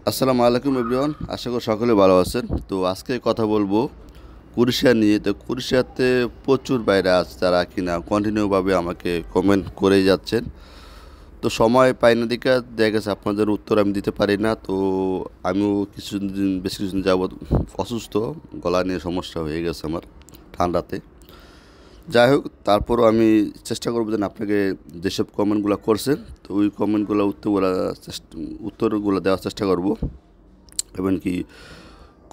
আসসালামু আলাইকুম এভরিওয়ান, আশা করি সকলে ভালো আছেন। তো আজকে কথা বলবো কুরুশিয়া নিয়ে। তো কুরুশিয়াতে প্রচুর বাইরে আছে যারা কিনা কন্টিনিউভাবে আমাকে কমেন্ট করেই যাচ্ছেন। তো সময় পাই না দিকে দেখা গেছে আপনাদের উত্তর আমি দিতে পারি না। তো আমিও কিছুদিন বেশ কিছুদিন যাবৎ অসুস্থ, গলা নিয়ে সমস্যা হয়ে গেছে আমার ঠান্ডাতে। যাই হোক, তারপরও আমি চেষ্টা করবো যেন আপনাকে যেসব কমেন্টগুলো করছেন, তো ওই কমেন্টগুলো উত্তরগুলো দেওয়ার চেষ্টা করব। এবং কি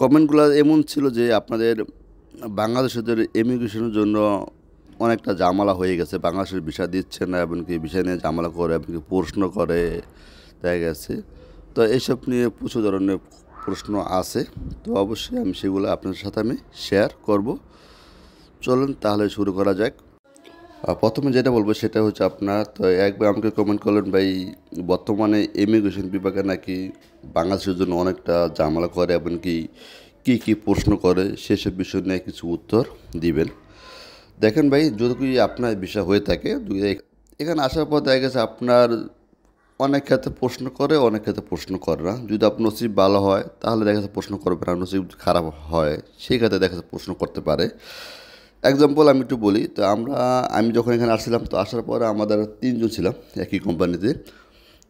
কমেন্টগুলো এমন ছিল যে আপনাদের বাংলাদেশিদের ইমিগ্রেশনের জন্য অনেকটা ঝামেলা হয়ে গেছে, বাংলাদেশের ভিসা দিচ্ছে না, এবং কি ভিসা নিয়ে ঝামেলা করে, এবং কি প্রশ্ন করে দেখা গেছে। তো এইসব নিয়ে প্রচুর ধরনের প্রশ্ন আছে। তো অবশ্যই আমি সেগুলো আপনাদের সাথে আমি শেয়ার করব। চলুন তাহলে শুরু করা যাক। প্রথমে যেটা বলবো সেটা হচ্ছে আপনার, তো একবার আমাকে কমেন্ট করলেন ভাই, বর্তমানে ইমিগ্রেশন বিভাগে নাকি বাংলাদেশের জন্য অনেকটা ঝামেলা করে, এবং কি কী কী প্রশ্ন করে সেসব বিষয় নিয়ে কিছু উত্তর দিবেন। দেখেন ভাই, যদি আপনার বিষয় হয়ে থাকে এখানে আসার পর দেখা গেছে আপনার অনেক ক্ষেত্রে প্রশ্ন করে, অনেক ক্ষেত্রে প্রশ্ন করে না। যদি আপনার নসিব ভালো হয় তাহলে দেখা যাচ্ছে প্রশ্ন করবে না, নসিব খারাপ হয় সেই ক্ষেত্রে দেখা যাচ্ছে প্রশ্ন করতে পারে। এক্সাম্পল আমি একটু বলি। তো আমি যখন এখানে আসছিলাম, তো আসার পরে আমাদের 3 জন ছিলাম একই কোম্পানিতে।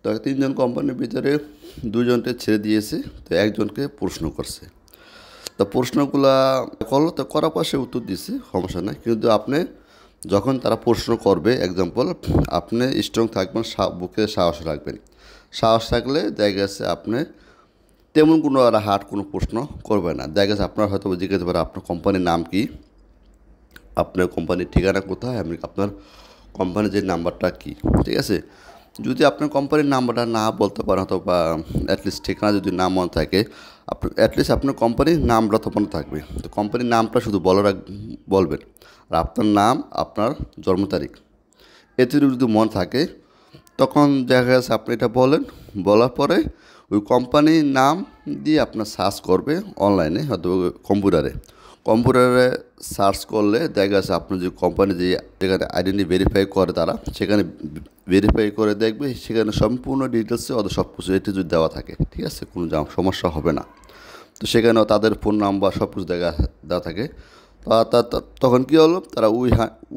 তো 3 জন কোম্পানির ভিতরে 2জনকে ছেড়ে দিয়েছে, তো একজনকে প্রশ্ন করছে। তো প্রশ্নগুলা করলো, তো করার পর সে উত্তর দিচ্ছে, সমস্যা নাই। কিন্তু আপনি যখন তারা প্রশ্ন করবে, এক্সাম্পল, আপনি স্ট্রং থাকবেন, বুকে সাহস রাখবেন। সাহস থাকলে দেখা গেছে আপনি তেমন কোনো আর হার্ড কোনো প্রশ্ন করবে না। দেখা গেছে আপনার হয়তো জিজ্ঞাসা পারে আপনার কোম্পানির নাম কি, আপনার কোম্পানির ঠিকানা কোথায়, এবং আপনার কোম্পানির যে নাম্বারটা কী, ঠিক আছে। যদি আপনার কোম্পানির নাম্বারটা না বলতে পারেন, অথবা অ্যাটলিস্ট ঠিকানা যদি না মনে থাকে, অ্যাটলিস্ট আপনার কোম্পানির নামটা তো মনে থাকবে। তো কোম্পানির নামটা শুধু বলবেন, আর আপনার নাম, আপনার জন্ম তারিখ, এতে যদি মনে থাকে, তখন দেখা গেছে আপনি এটা বলার পরে ওই কোম্পানির নাম দিয়ে আপনার সার্চ করবে অনলাইনে, হয়তো কম্পিউটারে সার্চ করলে দেখা গেছে আপনার যে কোম্পানি যেখানে আইডেন্টি ভেরিফাই করে তারা, সেখানে ভেরিফাই করে দেখবে, সেখানে সম্পূর্ণ ডিটেলসে ওদের সব কিছু এটি যদি দেওয়া থাকে, ঠিক আছে, কোনো সমস্যা হবে না। তো সেখানেও তাদের ফোন নাম্বার সব কিছু দেওয়া থাকে। তখন কী হলো, তারা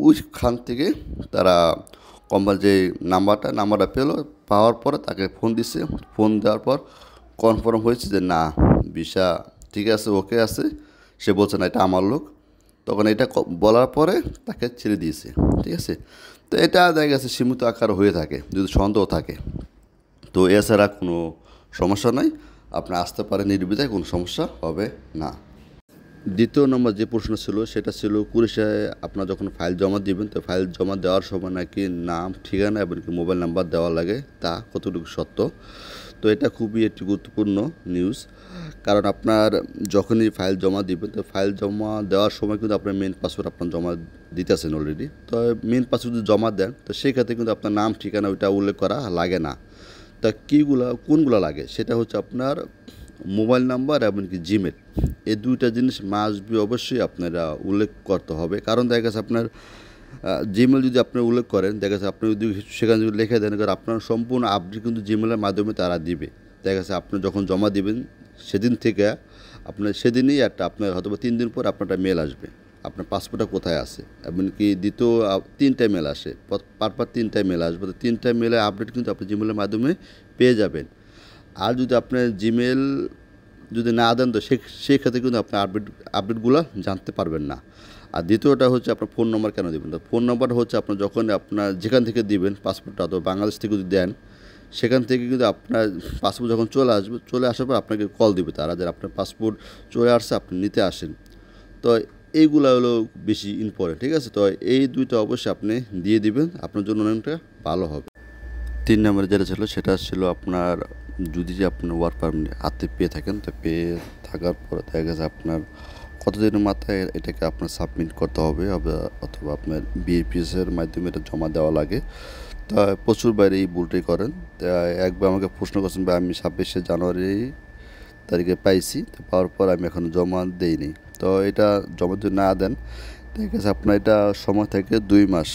ওইখান থেকে তারা কোম্পানির যে নাম্বারটা পাওয়ার পরে তাকে ফোন দিচ্ছে। ফোন দেওয়ার পর কনফার্ম হয়েছে যে না, ভিসা ঠিক আছে, ওকে আছে। সে বলছে না এটা আমার লোক। তখন এটা বলার পরে তাকে ছেড়ে দিয়েছে, ঠিক আছে। তো এটা দেখা গেছে সীমিত আকার হয়ে থাকে যদি সন্দেহ থাকে। তো এছাড়া কোনো সমস্যা নাই, আপনি আসতে পারেন নির্বিধায়, কোনো সমস্যা হবে না। দ্বিতীয় নম্বর যে প্রশ্ন ছিল সেটা ছিল কুরিশায় আপনার যখন ফাইল জমা দিবেন, তো ফাইল জমা দেওয়ার সময় নাকি নাম, ঠিকানা এবং কি মোবাইল নাম্বার দেওয়া লাগে, তা কতটুকু সত্য? তো এটা খুবই একটি গুরুত্বপূর্ণ নিউজ। কারণ আপনার যখনই ফাইল জমা দিবেন, তো ফাইল জমা দেওয়ার সময় কিন্তু আপনার মেন পাসওয়ার্ড আপনার জমা দিতেছেন অলরেডি। তো মেন পাসওয়ার্ড যদি জমা দেন, তো সেই ক্ষেত্রে কিন্তু আপনার নাম, ঠিকানা ওইটা উল্লেখ করা লাগে না। তা কোনগুলো লাগে সেটা হচ্ছে আপনার মোবাইল নাম্বার এবং কি জিমেল। এই দুইটা জিনিস মাস্ট বি অবশ্যই আপনারা উল্লেখ করতে হবে। কারণ দেখা গেছে আপনার জিমেল যদি আপনি উল্লেখ করেন, দেখা গেছে আপনি যদি সেখানে যদি লিখে দেন, কারণ আপনার সম্পূর্ণ আপডেট কিন্তু জিমেলের মাধ্যমে তারা দিবে। দেখা গেছে আপনি যখন জমা দিবেন সেদিন থেকে আপনার সেদিনই আপনার হয়তো 3 দিন পর আপনার একটা মেল আসবে, আপনার পাসপোর্টটা কোথায় আছে, এমনকি দ্বিতীয় 3টা মেল আসে, পরপর 3টা মেল আসবে। তো 3টা মেলের আপডেট কিন্তু আপনি জিমেলের মাধ্যমে পেয়ে যাবেন। আর যদি আপনার জিমেল যদি না দেন, তো সেক্ষেত্রে কিন্তু আপনার আপডেটগুলো জানতে পারবেন না। আর দ্বিতীয়টা হচ্ছে আপনার ফোন নম্বর কেন দেবেন? তো ফোন নম্বর হচ্ছে আপনার যখন আপনার যেখান থেকে দিবেন পাসপোর্টটা, তো বাংলাদেশ থেকে যদি দেন, সেখান থেকে কিন্তু আপনার পাসপোর্ট যখন চলে আসার পর আপনাকে কল দিবে তারা, যে আপনার পাসপোর্ট চলে আসছে, আপনি নিতে আসেন। তো এইগুলো হলো বেশি ইম্পর্টেন্ট, ঠিক আছে। তো এই দুইটা অবশ্যই আপনি দিয়ে দিবেন, আপনার জন্য অনেকটা ভালো হবে। 3 নম্বরে যেটা ছিল সেটা ছিল আপনার যদি আপনার ওয়ার্ক পারমিট হাতে পেয়ে থাকেন, তো পেয়ে থাকার পরে দেখা গেছে আপনার কতদিনের মাথায় এটাকে আপনার সাবমিট করতে হবে, অথবা আপনার বিএপিএসের মাধ্যমে এটা জমা দেওয়া লাগে। তা প্রচুর বাইরে এই ভুলটাই করেন। তা একবার আমাকে প্রশ্ন করছেন, বা আমি 26শে জানুয়ারি তারিখে পাইছি, তো পাওয়ার পর আমি এখনও জমা দেইনি। তো এটা জমা যদি না দেন, ঠিক আছে, আপনার এটা সময় থাকে 2 মাস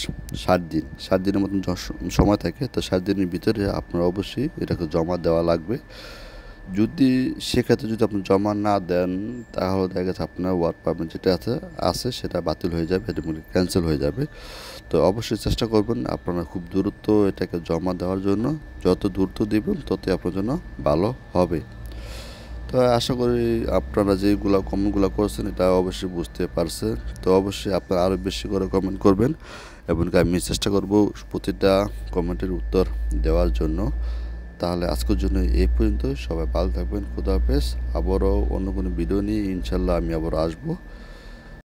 60 দিনের মতন সময় থাকে। তো 60 দিনের ভিতরে আপনার অবশ্যই এটাকে জমা দেওয়া লাগবে। যদি সেক্ষেত্রে যদি আপনি জমা না দেন তাহলে দেখা গেছে আপনার ওয়ার্ক পারমিট যেটা আছে সেটা বাতিল হয়ে যাবে, এটা ক্যান্সেল হয়ে যাবে। তো অবশ্যই চেষ্টা করবেন আপনারা খুব দ্রুত এটাকে জমা দেওয়ার জন্য। যত দ্রুত দিবেন ততই আপনার জন্য ভালো হবে। তো আশা করি আপনারা যেগুলো কমেন্টগুলো করছেন এটা অবশ্যই বুঝতে পারছেন। তো অবশ্যই আপনারা আরও বেশি করে কমেন্ট করবেন এবং আমি চেষ্টা করব প্রতিটা কমেন্টের উত্তর দেওয়ার জন্য। তাহলে আজকের জন্য এই পর্যন্ত। সবাই ভালো থাকবেন। খুদা হাফেজ। আবারও অন্য কোনো ভিডিও নিয়ে ইনশাল্লাহ আমি আবারও আসবো।